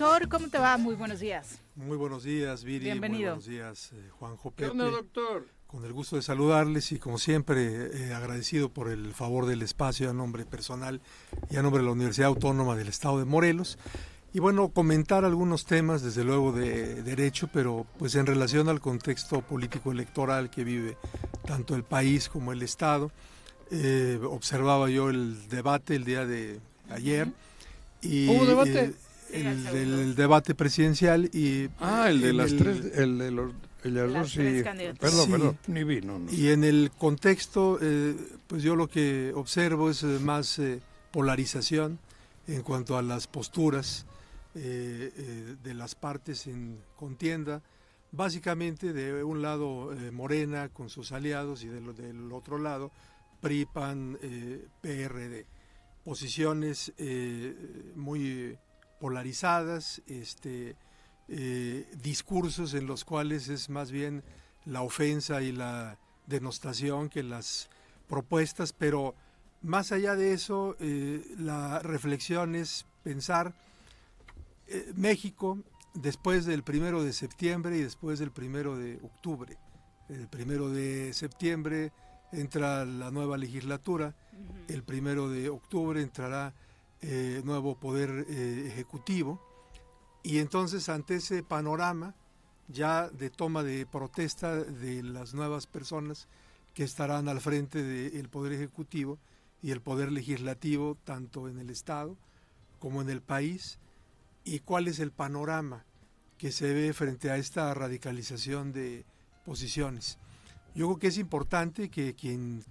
Doctor, ¿cómo te va? Muy buenos días. Muy buenos días, Viri. Bienvenido. Muy buenos días, Juanjo, ¿Qué Pepe. onda, doctor? Con el gusto de saludarles y como siempre agradecido por el favor del espacio a nombre personal y a nombre de la Universidad Autónoma del Estado de Morelos. Y bueno, comentar algunos temas, desde luego de derecho, pero pues en relación al contexto político electoral que vive tanto el país como el Estado. Observaba yo el debate el día de ayer. Y, ¿Hubo debate? El debate presidencial y... el de las tres, el de las dos tres y... candidatos. Perdón, Sí. perdón, ni vi, no. Y en el contexto, pues yo lo que observo es más polarización en cuanto a las posturas de las partes en contienda, básicamente de un lado Morena con sus aliados y del otro lado PRI, PAN, PRD. Posiciones muy polarizadas, discursos en los cuales es más bien la ofensa y la denostación que las propuestas, pero más allá de eso, la reflexión es pensar México después del 1 de septiembre y después del 1 de octubre. El 1 de septiembre entra la nueva legislatura, el 1 de octubre entrará nuevo poder ejecutivo, y entonces ante ese panorama ya de toma de protesta de las nuevas personas que estarán al frente del poder ejecutivo y el poder legislativo, tanto en el Estado como en el país, y cuál es el panorama que se ve frente a esta radicalización de posiciones. Yo creo que es importante que quienes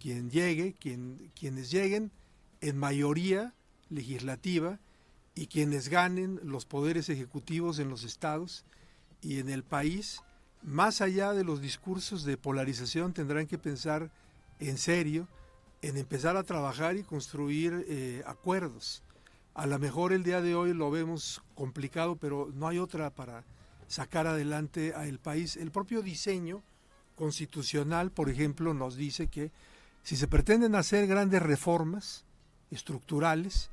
lleguen en mayoría legislativa y quienes ganen los poderes ejecutivos en los estados y en el país, más allá de los discursos de polarización, tendrán que pensar en serio en empezar a trabajar y construir acuerdos. A lo mejor el día de hoy lo vemos complicado, pero no hay otra para sacar adelante al país. El propio diseño constitucional, por ejemplo, nos dice que si se pretenden hacer grandes reformas estructurales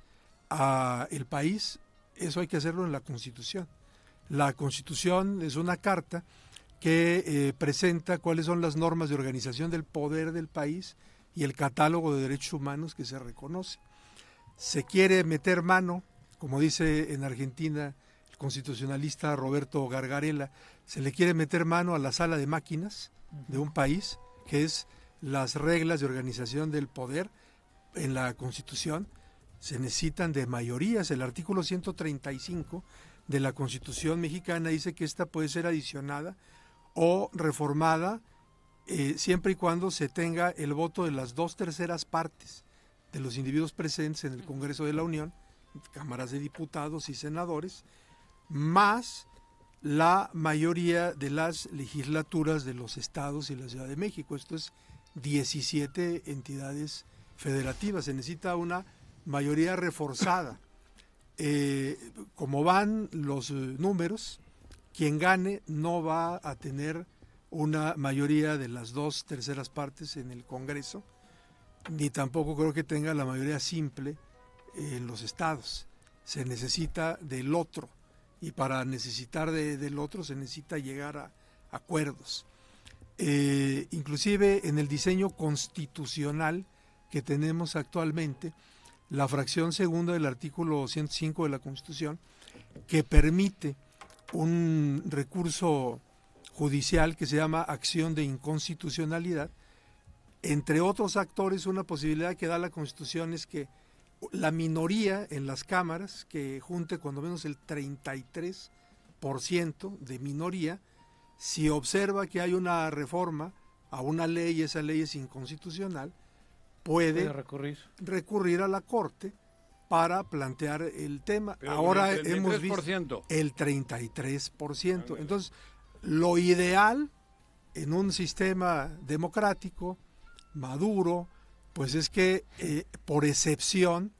a el país, eso hay que hacerlo en la Constitución. La Constitución es una carta que presenta cuáles son las normas de organización del poder del país y el catálogo de derechos humanos que se reconoce. Se quiere meter mano, como dice en Argentina el constitucionalista Roberto Gargarella, se le quiere meter mano a la sala de máquinas de un país, que es las reglas de organización del poder. En la Constitución se necesitan de mayorías. El artículo 135 de la Constitución mexicana dice que esta puede ser adicionada o reformada siempre y cuando se tenga el voto de las 2/3 partes de los individuos presentes en el Congreso de la Unión, cámaras de diputados y senadores, más la mayoría de las legislaturas de los estados y la Ciudad de México. Esto es 17 entidades federativas. Se necesita una mayoría reforzada. Como van los números, quien gane no va a tener una mayoría de las 2/3 partes en el Congreso, ni tampoco creo que tenga la mayoría simple en los estados. Se necesita del otro, y para necesitar del otro se necesita llegar a acuerdos. Inclusive en el diseño constitucional que tenemos actualmente, la fracción segunda del artículo 105 de la Constitución, que permite un recurso judicial que se llama acción de inconstitucionalidad, entre otros actores, una posibilidad que da la Constitución es que la minoría en las cámaras, que junte cuando menos el 33% de minoría, si observa que hay una reforma a una ley y esa ley es inconstitucional, puede recurrir a la Corte para plantear el tema. Pero ahora el hemos visto el 33%. Entonces, lo ideal en un sistema democrático maduro, pues es que por excepción,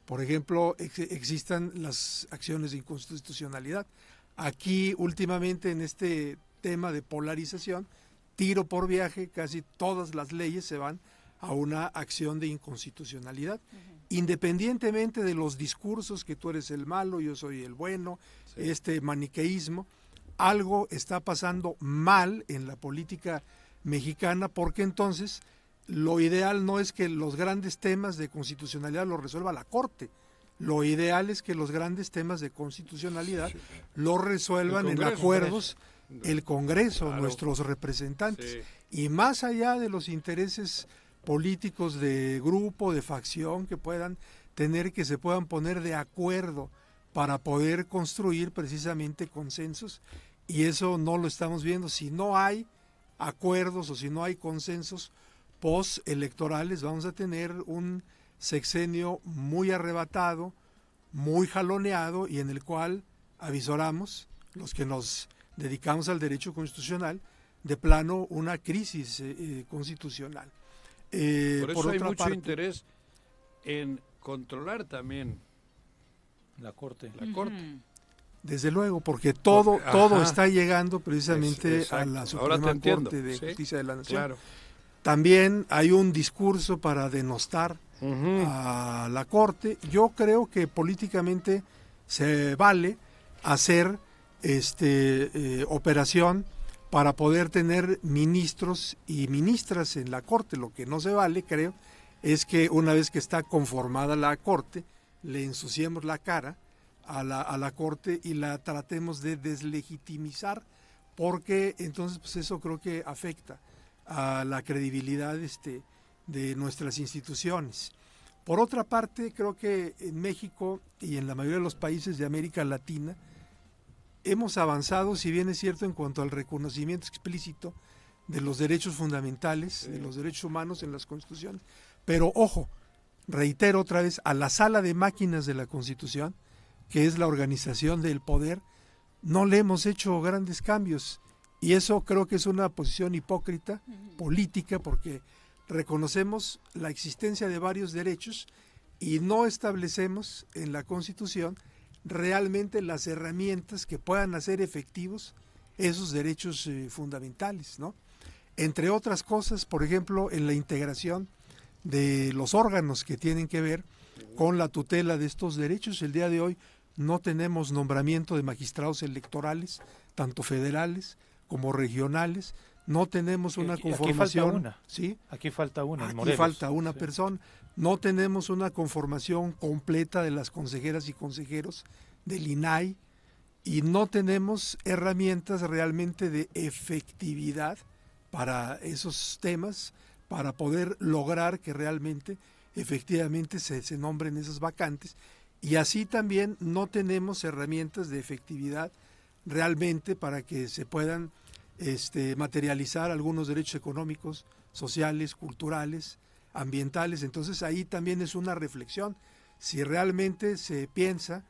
por ejemplo, existan las acciones de inconstitucionalidad. Aquí últimamente en este tema de polarización, tiro por viaje, casi todas las leyes se van a una acción de inconstitucionalidad. independientemente de los discursos que tú eres el malo, yo soy el bueno, este maniqueísmo, algo está pasando mal en la política mexicana, porque entonces lo ideal no es que los grandes temas de constitucionalidad los resuelva la Corte. Lo ideal es que los grandes temas de constitucionalidad los resuelvan en acuerdos el Congreso, claro, nuestros representantes. Sí. Y más allá de los intereses políticos de grupo, de facción que puedan tener, que se puedan poner de acuerdo para poder construir precisamente consensos, y eso no lo estamos viendo. Si no hay acuerdos o si no hay consensos postelectorales, vamos a tener un sexenio muy arrebatado, muy jaloneado, y en el cual avisoramos los que nos dedicamos al derecho constitucional, de plano una crisis constitucional. Por eso hay mucho interés en controlar también la Corte. Desde luego, porque todo está llegando precisamente a la Suprema Corte de Justicia de la Nación. Claro. También hay un discurso para denostar a la Corte. Yo creo que políticamente se vale hacer operación para poder tener ministros y ministras en la Corte. Lo que no se vale, creo, es que una vez que está conformada la Corte, le ensuciemos la cara a la Corte y la tratemos de deslegitimizar, porque entonces pues eso creo que afecta a la credibilidad de nuestras instituciones. Por otra parte, creo que en México y en la mayoría de los países de América Latina hemos avanzado, si bien es cierto, en cuanto al reconocimiento explícito de los derechos fundamentales, de los derechos humanos en las constituciones, pero ojo, reitero otra vez, a la sala de máquinas de la Constitución, que es la organización del poder, no le hemos hecho grandes cambios, y eso creo que es una posición hipócrita política, porque reconocemos la existencia de varios derechos y no establecemos en la Constitución realmente las herramientas que puedan hacer efectivos esos derechos fundamentales, ¿no? Entre otras cosas, por ejemplo, en la integración de los órganos que tienen que ver con la tutela de estos derechos. El día de hoy no tenemos nombramiento de magistrados electorales, tanto federales como regionales. No tenemos una conformación. Aquí falta una. ¿Sí? Aquí falta una. Aquí falta una persona. No tenemos una conformación completa de las consejeras y consejeros del INAI, y no tenemos herramientas realmente de efectividad para esos temas, para poder lograr que realmente, efectivamente, se nombren esas vacantes. Y así también no tenemos herramientas de efectividad realmente para que se puedan materializar algunos derechos económicos, sociales, culturales, ambientales. Entonces ahí también es una reflexión. Si realmente se piensa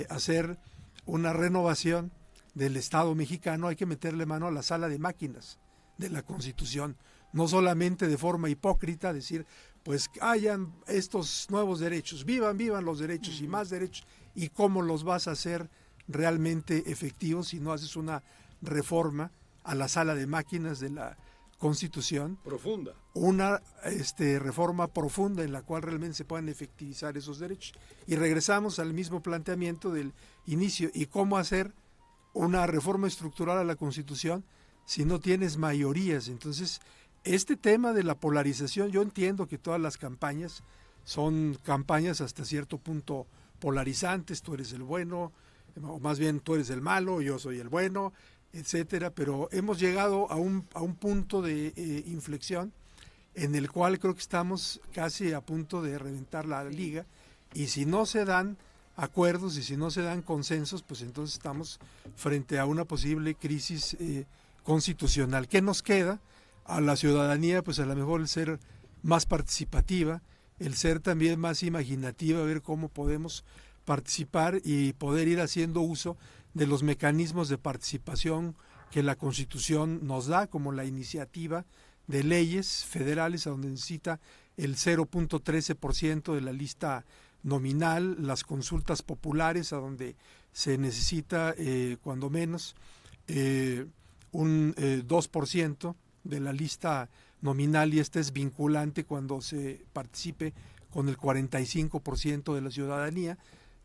hacer una renovación del Estado mexicano, hay que meterle mano a la sala de máquinas de la Constitución, no solamente de forma hipócrita decir, pues hayan estos nuevos derechos, vivan los derechos y más derechos, y cómo los vas a hacer realmente efectivos si no haces una reforma a la sala de máquinas de la Constitución profunda, una reforma profunda en la cual realmente se puedan efectivizar esos derechos. Y regresamos al mismo planteamiento del inicio, y cómo hacer una reforma estructural a la Constitución si no tienes mayorías. Entonces, este tema de la polarización, yo entiendo que todas las campañas son campañas hasta cierto punto polarizantes, tú eres el bueno, o más bien tú eres el malo, yo soy el bueno, etcétera, pero hemos llegado a un punto de inflexión en el cual creo que estamos casi a punto de reventar la liga, y si no se dan acuerdos y si no se dan consensos, pues entonces estamos frente a una posible crisis constitucional. ¿Qué nos queda? A la ciudadanía, pues a lo mejor el ser más participativa, el ser también más imaginativa, ver cómo podemos participar y poder ir haciendo uso de los mecanismos de participación que la Constitución nos da, como la iniciativa de leyes federales, a donde necesita el 0.13% de la lista nominal, las consultas populares, a donde se necesita cuando menos un 2% de la lista nominal, y este es vinculante cuando se participe con el 45% de la ciudadanía.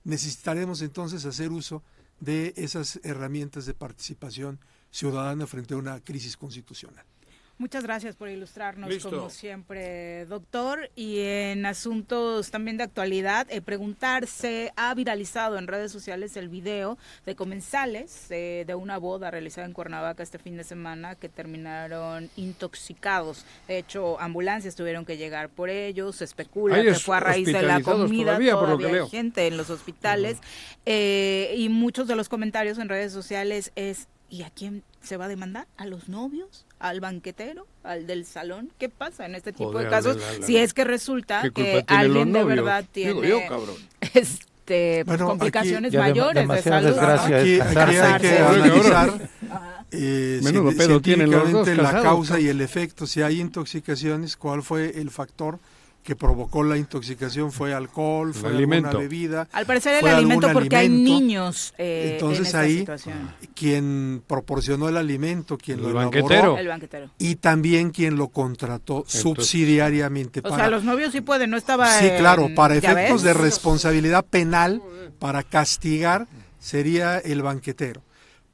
Necesitaremos entonces hacer uso de esas herramientas de participación ciudadana frente a una crisis constitucional. Muchas gracias por ilustrarnos, Listo. como siempre, doctor. Y en asuntos también de actualidad, preguntarse, ha viralizado en redes sociales el video de comensales de una boda realizada en Cuernavaca este fin de semana que terminaron intoxicados. De hecho, ambulancias tuvieron que llegar por ellos, se especula que fue a raíz de la comida, todavía hay gente en los hospitales. Y muchos de los comentarios en redes sociales es: ¿y a quién se va a demandar? ¿A los novios? ¿Al banquetero? ¿Al del salón? ¿Qué pasa en este tipo de casos? Si es que resulta que alguien de verdad tiene pues, complicaciones mayores de salud. Aquí hay que analizar científicamente la causa y el efecto. Si hay intoxicaciones, ¿cuál fue el factor que provocó la intoxicación? ¿Fue alcohol? ¿Fue alguna bebida? Al parecer el alimento, porque hay niños entonces en esta ahí situación. Quien proporcionó el alimento, quien lo banquetero. El banquetero. Y también quien lo contrató subsidiariamente. O sea, los novios sí pueden, no estaba Sí, claro, para efectos de ves? responsabilidad penal, para castigar, sería el banquetero.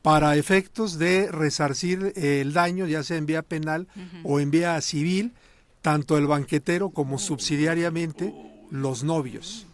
Para efectos de resarcir el daño, ya sea en vía penal o en vía civil, tanto el banquetero como subsidiariamente los novios.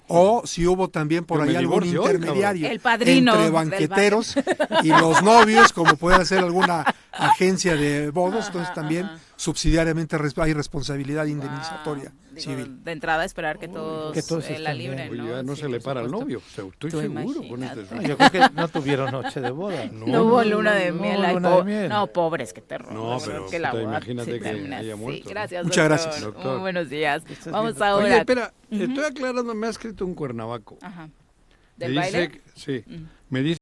O si hubo también por ahí algún intermediario el padrino entre banqueteros y los novios, como puede ser alguna agencia de bodas, entonces también subsidiariamente hay responsabilidad indemnizatoria civil. De entrada esperar que todos la libren. Oye, ya no se le para al novio, estoy seguro. Con yo creo que no tuvieron noche de boda. No hubo luna de miel. No, pobres, qué terror. No, pero que la boda imagínate que haya muerto. Sí, gracias, Muchas doctor. gracias. Doctor. Muy buenos días. Vamos Oye, ahora. espera, estoy aclarando, me ha escrito un cuernavaco. Ajá. Me ¿Del dice baile? sí, me dice